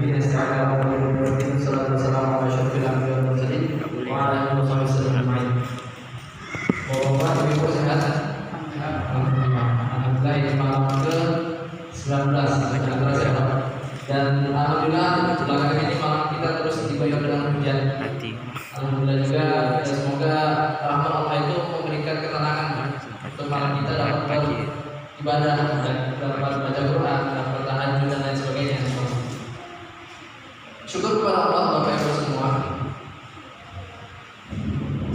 الدين استعان والصلاة والسلام على أشرف الأنبياء والمرسلين وعلى آله وصحبه وسلم أجمعين. Bapak-bapak, ibu sehat? Alhamdulillah ini malam ke-19 ya Pak. Dan alhamdulillah belakangan ini malam kita terus dibayar dengan hujan. Alhamdulillah juga semoga rahmat Allah itu memberikan ketenangan untuk malam kita dapat ibadah dan dapat baca Quran, dapat tahajud dan lain sebagainya. Syukur kepada Allah Bapak Ibu semua.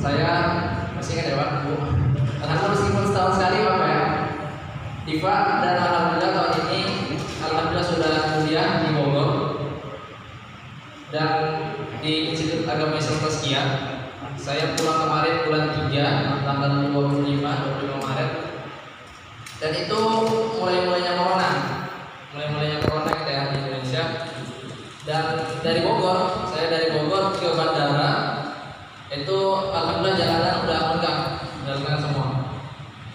Saya masih ingat ya Pak, Bu. Alhamdulillah meskipun setahun sekali Bapak ya. Diva dan alhamdulillah tahun ini alhamdulillah sudah kuliah di Bogor dan di Institut Agama Islam Tazkiyah. Saya pulang kemarin bulan 3 tanggal 25 Maret. Dan itu mulai-mulainya corona gitu ya di Indonesia. Dan dari Bogor, saya dari Bogor ke bandara itu alhamdulillah jalanan udah lengkap, semua.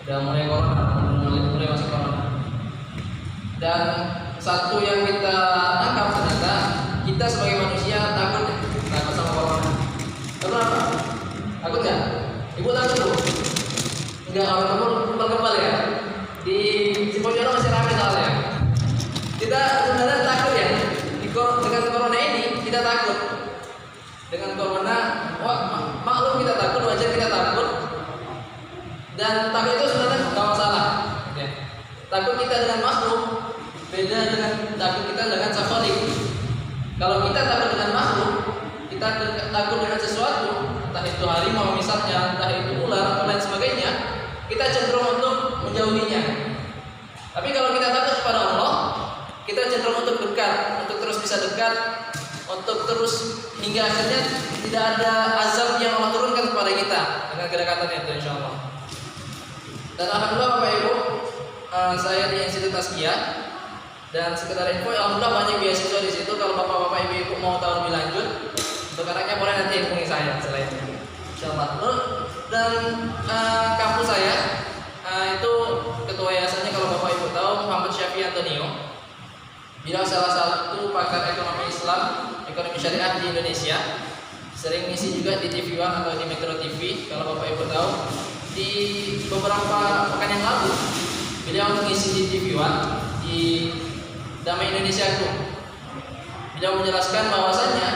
Udah mulai mulai masuk corona. Dan satu yang kita tangkap ternyata kita sebagai manusia takut sama corona. Takut apa? Takut nggak? Ibu takut tuh? Enggak, kalau kebal ya. Di Cipojono masih ramai soalnya. Kita sebenarnya takut ya. Dengan corona ini kita takut. Dengan corona, maklum kita takut, wajar kita takut. Dan takut itu sebenarnya nggak masalah. Ya. Takut kita dengan makhluk beda dengan takut kita dengan sakholik. Kalau kita takut dengan makhluk, kita takut dengan sesuatu, entah itu harimau misalnya, entah itu ular atau lain sebagainya, kita cenderung untuk menjauhinya. Tapi kalau kita takut kepada Allah, kita cenderung untuk dekat, untuk terus bisa dekat, untuk terus hingga akhirnya tidak ada azab yang Allah turunkan kepada kita dengan kedekatan itu insyaallah. Dan alhamdulillah Bapak Ibu, saya di Institut Tazkiyah dan sekedar info, alhamdulillah banyak beasiswa di situ. Kalau bapak-bapak ibu-ibu mau tahu lebih lanjut, untuk anaknya boleh nanti hubungi saya selain itu. Insyaallah. Dan kampus saya itu ketua yayasannya kalau bapak ibu tahu Muhammad Syafi'i Antonio. Beliau salah satu pakar ekonomi Islam, ekonomi syariah di Indonesia. Sering ngisi juga di TV One atau di Metro TV. Kalau bapak ibu tahu, di beberapa pekan yang lalu beliau mengisi di TV One di Damai Indonesia itu. Beliau menjelaskan bahwasannya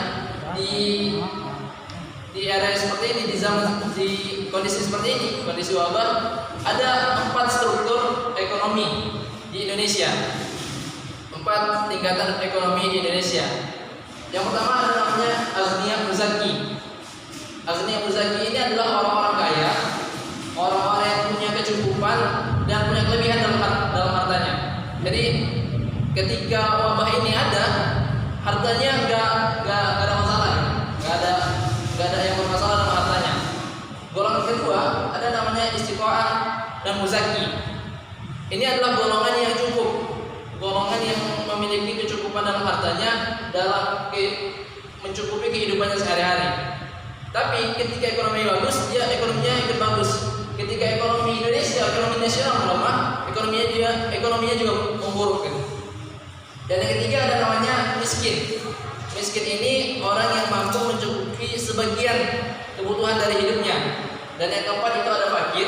di era seperti ini, di kondisi seperti ini, kondisi wabah, ada 4 struktur ekonomi di Indonesia, 4 tingkatan ekonomi di Indonesia. Yang pertama ada namanya Aghniyah Muzaki. Aghniyah Muzaki ini adalah orang-orang kaya, orang-orang yang punya kecukupan dan punya kelebihan dalam hartanya. Jadi ketika wabah ini ada, hartanya nggak ada masalah, nggak ada yang bermasalah dalam hartanya. Golongan kedua ada namanya istiqoah dan muzaki. Ini adalah golongan yang cukup, golongan yang memiliki kecukupan dalam hartanya dalam mencukupi kehidupannya sehari-hari. Tapi ketika ekonomi bagus, dia ekonominya ikut bagus. Ketika ekonomi Indonesia, ekonomi nasional melemah, ekonominya juga memburuk. Gitu. Dan yang ketiga ada namanya miskin. Miskin ini orang yang mampu mencukupi sebagian kebutuhan dari hidupnya. Dan yang keempat itu ada fakir.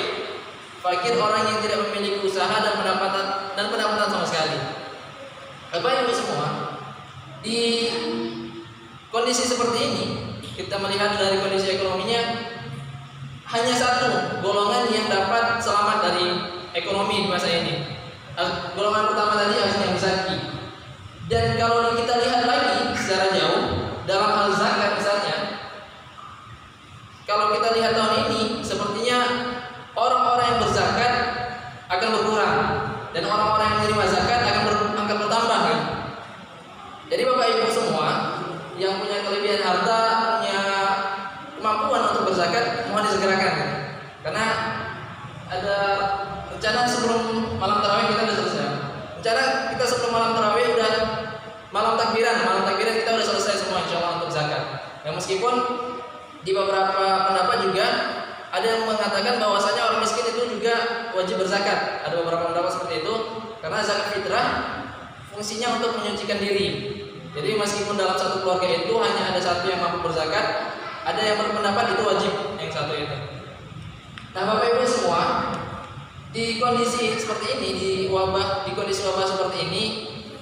Fakir orang yang tidak memiliki usaha dan pendapatan sama sekali. Bapak Ibu semua, di kondisi seperti ini kita melihat dari kondisi ekonominya hanya satu golongan yang dapat selamat dari ekonomi di masa ini. Golongan pertama tadi harusnya muzaki. Dan kalau kita lihat lagi secara jauh dalam hal zakat misalnya, kalau kita lihat tahun ini sepertinya orang-orang yang berzakat akan berkurang dan orang-orang yang menerima zakat akan bertambah kan? Jadi Bapak Ibu semua yang punya kelebihan harta, punya kemampuan untuk berzakat, mohon disegerakan kan? Karena ada rencana sebelum malam tarawih kita sudah selesai. Rencana kita sebelum malam tarawih udah malam takbiran kita udah selesai semua insyaallah untuk zakat. Ya meskipun di beberapa pendapat juga ada yang mengatakan bahwasanya orang miskin itu juga wajib berzakat. Ada beberapa pendapat seperti itu karena zakat fitrah fungsinya untuk menyucikan diri. Jadi meskipun dalam satu keluarga itu hanya ada satu yang mampu berzakat, ada yang berpendapat itu wajib yang satu itu. Nah, Bapak Ibu semua, di kondisi seperti ini, di kondisi wabah seperti ini,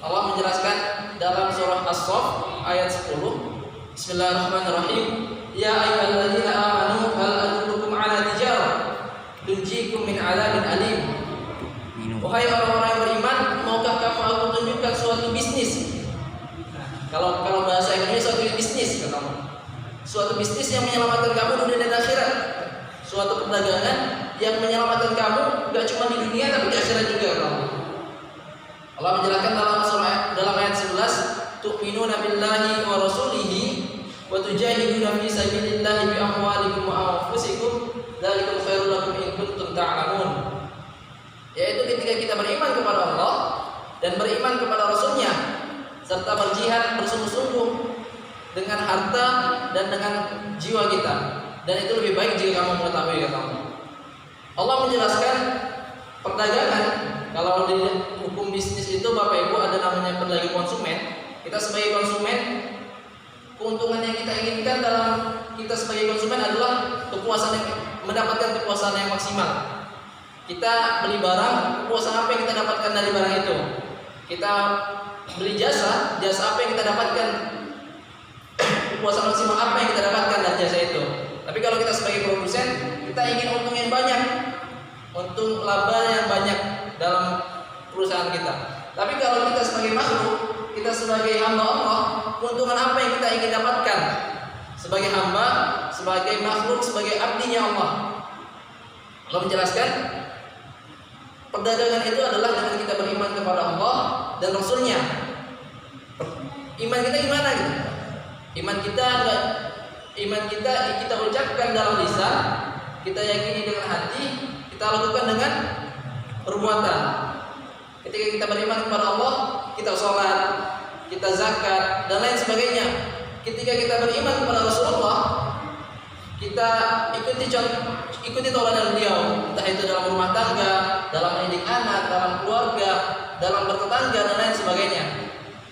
Allah menjelaskan dalam surah As-Saff ayat 10. Bismillahirrahmanirrahim. Ya ayyuhalladzina amanu hal adullukum ala tijarah tunjikum min 'adzabin alim. Wahai orang-orang yang beriman, maukah kamu aku tunjukkan suatu bisnis? Nah, kalau bahasa Indonesia suatu bisnis katamu. Suatu bisnis yang menyelamatkan kamu dunia dan akhirat. Suatu perdagangan yang menyelamatkan kamu gak cuma di dunia tapi di akhirat juga kamu. Allah menjelaskan dalam ayat 11, tu'minuna billahi wa rasulihi wa tujahiduna fi sabilillahi bi amwalikum wa anfusikum dzalikum khairul lakum in kuntum ta'lamun. Yaitu ketika kita beriman kepada Allah dan beriman kepada Rasulnya serta berjihad bersungguh-sungguh dengan harta dan dengan jiwa kita, dan itu lebih baik jika kamu mengetahui kamu. Allah menjelaskan perdagangan. Kalau di hukum bisnis itu Bapak Ibu ada namanya pedagang konsumen. Kita sebagai konsumen, keuntungan yang kita inginkan dalam kita sebagai konsumen adalah mendapatkan kepuasan yang maksimal. Kita beli barang, kepuasan apa yang kita dapatkan dari barang itu? Kita beli jasa apa yang kita dapatkan? Kepuasan maksimal apa yang kita dapatkan dari jasa itu? Tapi kalau kita sebagai produsen, kita ingin untung yang banyak, untung laba yang banyak dalam perusahaan kita. Tapi kalau kita sebagai makhluk, kita sebagai hamba Allah, keuntungan apa yang kita ingin dapatkan? Sebagai hamba, sebagai makhluk, sebagai abdinya Allah. Allah menjelaskan, perdagangan itu adalah dengan kita beriman kepada Allah dan Rasulnya. Iman kita gimana gitu? Iman kita ucapkan dalam lisan, kita yakini dengan hati, kita lakukan dengan perbuatan. Ketika kita beriman kepada Allah, kita sholat, kita zakat dan lain sebagainya. Ketika kita beriman kepada Rasulullah, kita ikuti tauladan beliau, entah itu dalam rumah tangga, dalam mendidik anak, dalam keluarga, dalam bertetangga dan lain sebagainya.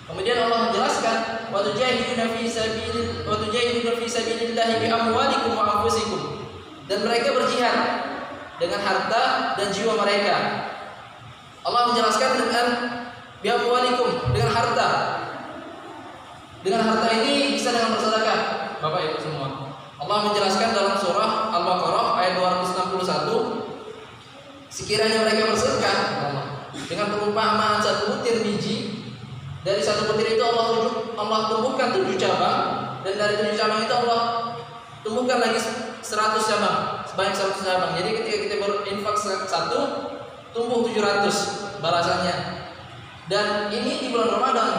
Kemudian Allah menjelaskan, wa tujahiduna fi sabilillahi bi amwalikum wa anfusikum. Dan mereka berjihad dengan harta dan jiwa mereka. Allah menjelaskan dengan bi amwalikum, dengan harta. Dengan harta ini bisa dengan bersedekah, Bapak Ibu semua. Allah menjelaskan dalam surah Al-Baqarah ayat 261, sekiranya mereka bersedekah dengan perumpamaan satu butir biji, dari satu butir itu Allah tumbuhkan 7 cabang, dan dari 7 cabang itu Allah tumbuhkan lagi 100 cabang, sebanyak 100 cabang. Jadi ketika kita berinfak satu, tumbuh 700 balasannya. Dan ini di bulan Ramadan,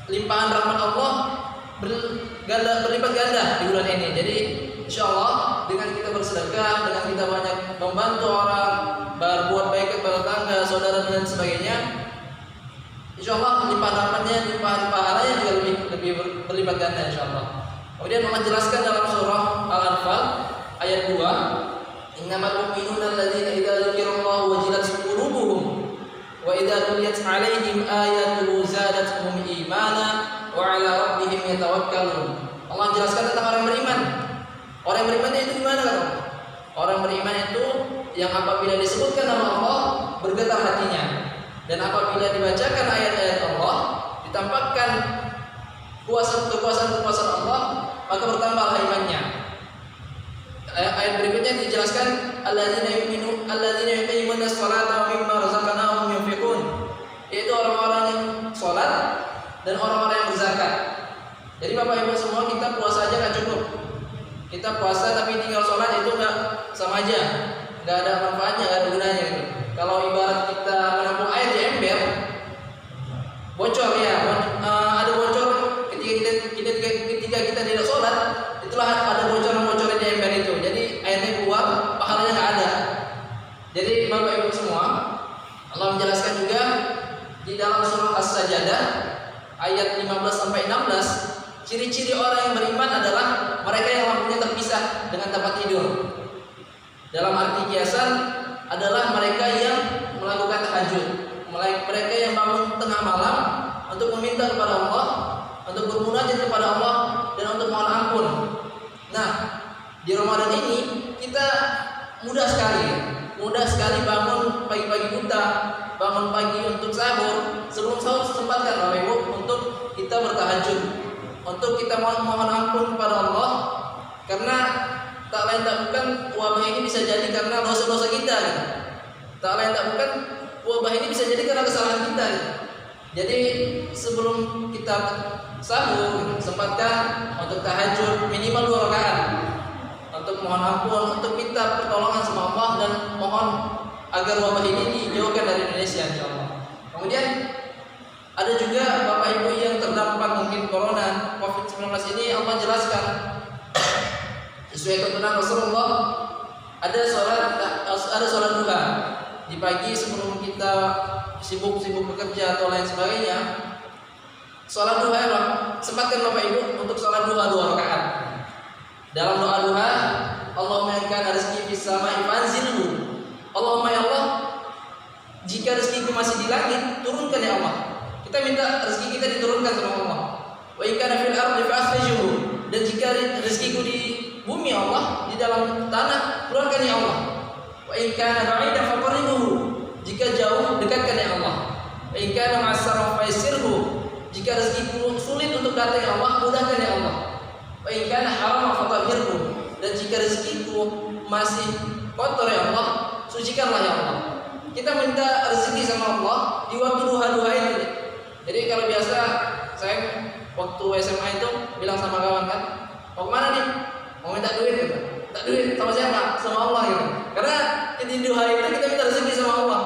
limpahan rahmat Allah berlipat ganda di bulan ini. Jadi insya Allah dengan kita bersedekah, dengan kita banyak membantu orang, berbuat baik kepada tetangga, saudara dan sebagainya, insya Allah limpahan rahmatnya, limpahan pahalanya juga lebih berlipat ganda insya Allah. Kemudian Allah jelaskan dalam surah Al-Anfal ayat 2, innamal mu'minuna alladzina idza dzukirallahu wajilat qulubuhum wa idza tuliyat 'alaihim ayatuhu zadatuhum imana wa 'ala rabbihim yatawakkalun. Allah jelaskan tentang orang beriman. Orang beriman itu gimana kan? Orang beriman itu yang apabila disebutkan nama Allah bergetar hatinya, dan apabila dibacakan ayat-ayat Allah, ditampakkan kekuasaan Allah, maka bertambahlah imannya. Ayat berikutnya dijelaskan alladzina yuqimuna sholata wa mimma razaqnahum yunfiqun, yaitu orang-orang yang sholat dan orang-orang yang berzakat. Jadi Bapak Ibu semua, kita puasa aja nggak cukup. Kita puasa tapi tinggal sholat itu nggak sama aja, nggak ada manfaatnya, nggak ada gunanya gitu. Kalau ibarat kita menampung air di ember, bocor ya, ada bocor ketika kita tidak sholat, itulah ada bocor di ember itu. Jadi airnya keluar, pahalanya nggak ada. Jadi Bapak Ibu semua, Allah menjelaskan juga di dalam surah As-Sajdah ayat 15-16, ciri-ciri orang yang beriman adalah mereka yang lampunya terpisah dengan tempat tidur. Dalam arti kiasan adalah mereka yang melakukan tahajud, mereka yang bangun tengah malam untuk meminta kepada Allah untuk bermunajat kepada Allah dan untuk mohon ampun. Nah, di Ramadan ini kita mudah sekali bangun pagi-pagi buta, bangun pagi untuk sahur. Sebelum sahur sempatkan Bapak Ibu untuk kita bertahajud, untuk kita mohon ampun kepada Allah, karena tak lain tak bukan wabah ini bisa jadi karena dosa-dosa kita gitu. Tak lain tak bukan wabah ini bisa jadi karena kesalahan kita gitu. Jadi sebelum kita sahur sempatkan untuk tahajud minimal 2 rakaat, untuk mohon ampun, untuk minta pertolongan sama Allah dan mohon agar wabah ini dijauhkan dari Indonesia insyaallah. Kemudian ada juga Bapak Ibu yang terdampak mungkin corona COVID-19 ini, Allah jelaskan sesuai tuntunan Rasulullah, ada sholat duha di pagi sebelum kita sibuk bekerja atau lain sebagainya. Sholat duha ya, sempatkan Bapak Ibu untuk sholat duha 2 rakaat. Dalam doa duha, Allahumma in kana rizqi fis sama'i fanzilhu. Allahumma ya Allah, jika rezekiku masih di langit, turunkan ya Allah. Kita minta rezeki kita diturunkan sama Allah. Wa in kana fil ardi fa'akhrijhu. Dan jika rezekiku di bumi Allah, di dalam tanah, keluarkan ya Allah. Wa in kana ba'idan faqribhu. Jika jauh, dekatkan ya Allah. Wa in kana ma'assara fayassirhu. Jika rezekiku sulit untuk datang ya Allah, mudahkan ya Allah. Wa in kana haram fatahhirhu. Dan jika rezekiku masih kotor ya Allah, sucikanlah ya Allah. Kita minta rezeki sama Allah di waktu duha-duha itu. Jadi kalau biasa saya waktu SMA itu bilang sama kawan kan, mau kemana nih? Mau minta duit gitu. Minta duit sama siapa? Sama Allah gitu. Karena di duha itu kita minta rezeki sama Allah.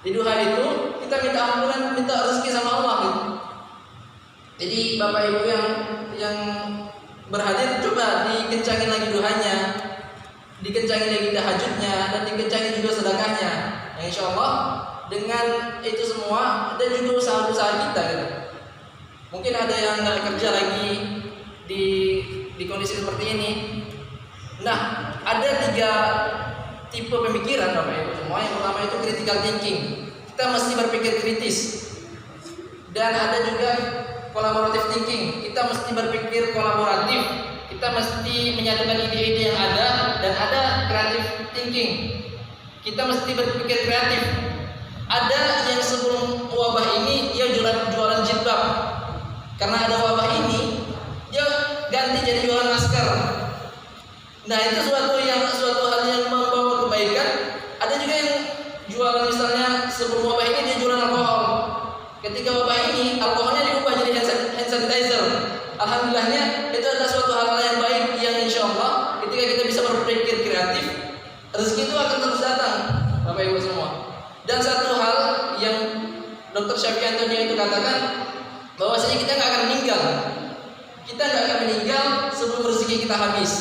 Di duha itu kita minta ampunan, minta rezeki sama Allah gitu. Jadi Bapak Ibu yang berhadir, coba dikencangin lagi duhanya, dikencangin lagi tahajudnya, dan dikencangin juga sedekahnya. Yang insya Allah dengan itu semua dan juga usaha-usaha kita gitu. Mungkin ada yang nggak kerja lagi di kondisi seperti ini. Nah, ada 3 tipe pemikiran Bapak Ibu semua. Yang pertama itu critical thinking. Kita mesti berpikir kritis. Dan ada juga collaborative thinking. Kita mesti berpikir kolaboratif. Kita mesti menyatukan ide-ide yang ada, dan ada creative thinking. Kita mesti berpikir kreatif. Ada yang sebelum wabah ini dia jualan jilbab. Karena ada wabah ini, dia ganti jadi jualan masker. Nah, itu suatu hal yang membawa kebaikan. Ada juga yang jualan misalnya sebelum wabah ini dia jualan alkohol. Ketika wabah ini alkoholnya diubah jadi hand sanitizer. Alhamdulillahnya itu adalah suatu hal yang baik yang insya Allah ketika kita bisa berpikir kreatif, rezeki itu akan terus datang Bapak Ibu semua. Dan satu hal yang Dr. Syafi'i Antonio itu katakan, bahwasanya kita nggak akan meninggal. Kita nggak akan meninggal sebelum rezeki kita habis.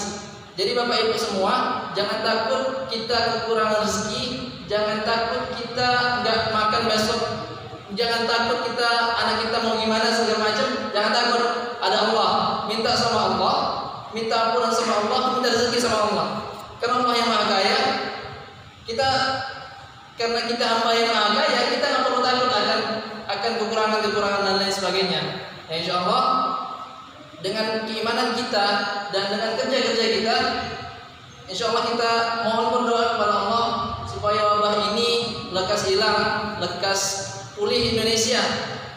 Jadi Bapak Ibu semua, jangan takut kita kekurangan rezeki, jangan takut kita nggak makan besok, jangan takut kita anak kita mau gimana segala macam, jangan takut. Ada Allah, minta sama Allah, minta ampunan sama Allah, minta rezeki sama Allah. Karena Allah yang Maha Kaya, karena kita hamba yang Maha Kaya, kita nggak perlu takut akan kekurangan dan lain sebagainya. Ya, insya Allah dengan keimanan kita dan dengan kerja-kerja kita, insya Allah kita mohon berdoa kepada Allah supaya wabah ini lekas hilang, lekas pulih Indonesia,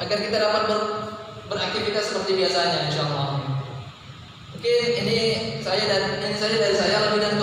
agar kita dapat beraktivitas seperti biasanya, insya Allah. Mungkin ini saja dari saya, lebih dan